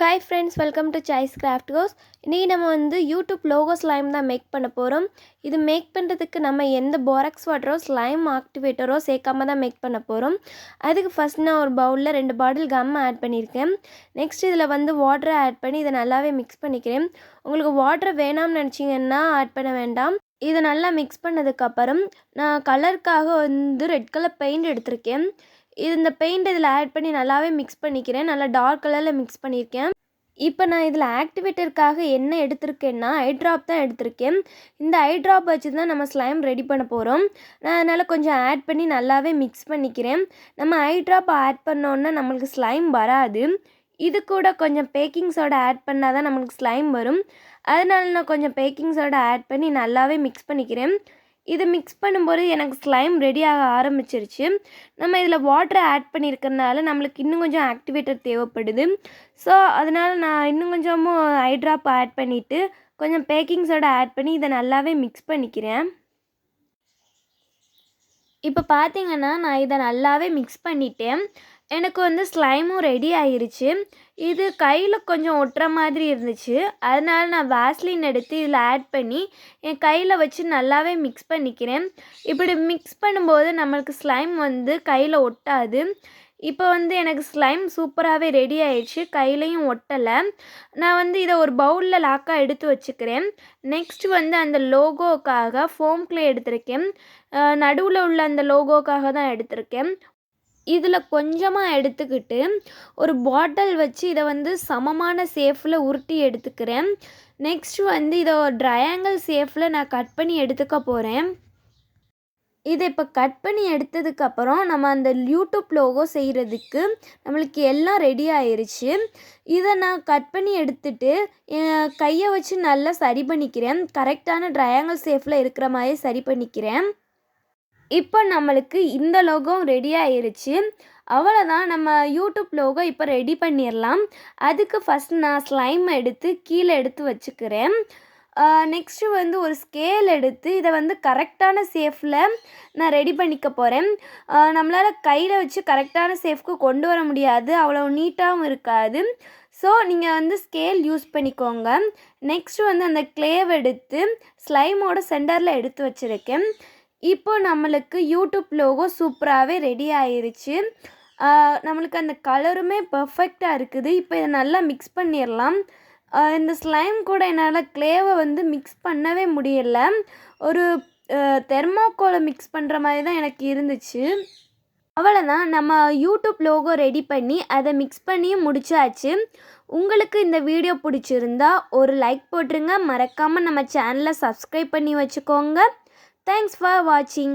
Hi friends, welcome to Chai's Craft Goes. இன்றைக்கி நம்ம YouTube logo slime தான் make பண்ண போகிறோம். இது மேக் பண்ணுறதுக்கு நம்ம எந்த போராக்ஸ் வாட்டரோ ஸ்லைம் ஆக்டிவேட்டரோ சேர்க்காம தான் மேக் பண்ண போகிறோம். அதுக்கு ஃபஸ்ட் நான் ஒரு பவுலில் 2 பாட்டில் கம் ஆட் பண்ணியிருக்கேன். நெக்ஸ்ட் இதில் வாட்டரை ஆட் பண்ணி இதை நல்லாவே மிக்ஸ் பண்ணிக்கிறேன். உங்களுக்கு வாட்டர் வேணாம்னு நினச்சிங்கன்னா ஆட் பண்ண வேண்டாம். இதை நல்லா மிக்ஸ் பண்ணதுக்கப்புறம் நான் கலருக்காக ரெட் கலர் பெயிண்ட் எடுத்திருக்கேன். இந்த பெயிண்ட் இதில் ஆட் பண்ணி நல்லாவே மிக்ஸ் பண்ணிக்கிறேன். நல்லா டார்க் கலரில் மிக்ஸ் பண்ணியிருக்கேன். இப்போ நான் இதில் ஆக்டிவேட்டருக்காக என்ன எடுத்திருக்கேன்னா ஐ ட்ராப் தான் எடுத்திருக்கேன். இந்த ஐ ட்ராப் வச்சு தான் நம்ம ஸ்லைம் ரெடி பண்ண போகிறோம். நான் அதனால் கொஞ்சம் ஆட் பண்ணி நல்லாவே மிக்ஸ் பண்ணிக்கிறேன். நம்ம ஐ ட்ராப் ஆட் பண்ணோன்னா நம்மளுக்கு ஸ்லைம் வராது. இது கூட கொஞ்சம் பேக்கிங் சோடா ஆட் பண்ணால் தான் நம்மளுக்கு ஸ்லைம் வரும். அதனால நான் கொஞ்சம் பேக்கிங் சோடா ஆட் பண்ணி நல்லாவே மிக்ஸ் பண்ணிக்கிறேன். இது மிக்ஸ் பண்ணும்போது எனக்கு ஸ்லைம் ரெடி ஆக ஆரம்பிச்சிருச்சு. நம்ம இதில் வாட்டரை ஆட் பண்ணியிருக்கிறதுனால நம்மளுக்கு இன்னும் கொஞ்சம் ஆக்டிவேட்டர் தேவைப்படுது. ஸோ அதனால் நான் இன்னும் கொஞ்சமும் ஐ ட்ராப் ஆட் பண்ணிவிட்டு கொஞ்சம் பேக்கிங் சோடா ஆட் பண்ணி இதை நல்லாவே மிக்ஸ் பண்ணிக்கிறேன். இப்போ பார்த்தீங்கன்னா நான் இதை நல்லாவே மிக்ஸ் பண்ணிட்டேன். எனக்கு ஸ்லைமும் ரெடி ஆயிருச்சு. இது கையில் கொஞ்சம் ஒட்டுற மாதிரி இருந்துச்சு. அதனால நான் வாஸ்லின் எடுத்து இதில் ஆட் பண்ணி என் கையில் வச்சு நல்லாவே மிக்ஸ் பண்ணிக்கிறேன். இப்படி மிக்ஸ் பண்ணும்போது நம்மளுக்கு ஸ்லைம் கையில் ஒட்டாது. இப்போ எனக்கு ஸ்லைம் சூப்பராகவே ரெடி ஆயிடுச்சு. கையிலையும் ஒட்டலை. நான் இதை ஒரு பவுலில் லாக்காக எடுத்து வச்சுக்கிறேன். நெக்ஸ்ட்டு அந்த லோகோக்காக ஃபோம் க்ளே எடுத்திருக்கேன். நடுவில் உள்ள அந்த லோகோக்காக தான் எடுத்திருக்கேன். இதில் கொஞ்சமாக எடுத்துக்கிட்டு ஒரு பாட்டில் வச்சு இதை சமமான ஷேஃபில் உருட்டி எடுத்துக்கிறேன். நெக்ஸ்ட்டு இதை ஒரு ட்ரையாங்கிள் ஷேஃபில் நான் கட் பண்ணி எடுத்துக்க போகிறேன். இதை இப்போ கட் பண்ணி எடுத்ததுக்கப்புறம் நம்ம அந்த யூடியூப் லோகோ செய்கிறதுக்கு நம்மளுக்கு எல்லாம் ரெடி ஆயிருச்சு. இதை நான் கட் பண்ணி எடுத்துட்டு என் கையை வச்சு நல்லா சரி பண்ணிக்கிறேன். கரெக்டான ட்ரையாங்கிள் ஷேஃபில் இருக்கிற மாதிரி சரி பண்ணிக்கிறேன். இப்போ நம்மளுக்கு இந்த லோகோ ரெடி ஆயிருச்சு. அவ்வளோதான், நம்ம யூடியூப் லோகோ இப்போ ரெடி பண்ணிடலாம். அதுக்கு ஃபஸ்ட் நான் ஸ்லைம் எடுத்து கீழே எடுத்து வச்சுக்கிறேன். நெக்ஸ்ட்டு ஒரு ஸ்கேல் எடுத்து இதை கரெக்டான ஷேஃபில் நான் ரெடி பண்ணிக்க போகிறேன். நம்மளால் கையில் வச்சு கரெக்டான ஷேஃப்க்கு கொண்டு வர முடியாது, அவ்வளோ நீட்டாகவும் இருக்காது. ஸோ நீங்கள் ஸ்கேல் யூஸ் பண்ணிக்கோங்க. நெக்ஸ்ட்டு அந்த க்ளேவ் எடுத்து ஸ்லைமோட சென்டரில் எடுத்து வச்சுருக்கேன். இப்போ நம்மளுக்கு யூடியூப் லோகோ சூப்பராகவே ரெடி ஆயிருச்சு. நம்மளுக்கு அந்த கலருமே பர்ஃபெக்டாக இருக்குது. இப்போ இதை நல்லா மிக்ஸ் பண்ணிடலாம். இந்த ஸ்லைம் கூட என்னால் க்ளேவை மிக்ஸ் பண்ணவே முடியலை. ஒரு தெர்மாக்கோலை மிக்ஸ் பண்ணுற மாதிரி தான் எனக்கு இருந்துச்சு. அவ்வளோதான், நம்ம யூடியூப் லோகோ ரெடி பண்ணி அதை மிக்ஸ் பண்ணியும் முடிச்சாச்சு. உங்களுக்கு இந்த வீடியோ பிடிச்சிருந்தா ஒரு லைக் போட்டுருங்க. மறக்காமல் நம்ம சேனலை சப்ஸ்கிரைப் பண்ணி வச்சுக்கோங்க. Thanks for watching.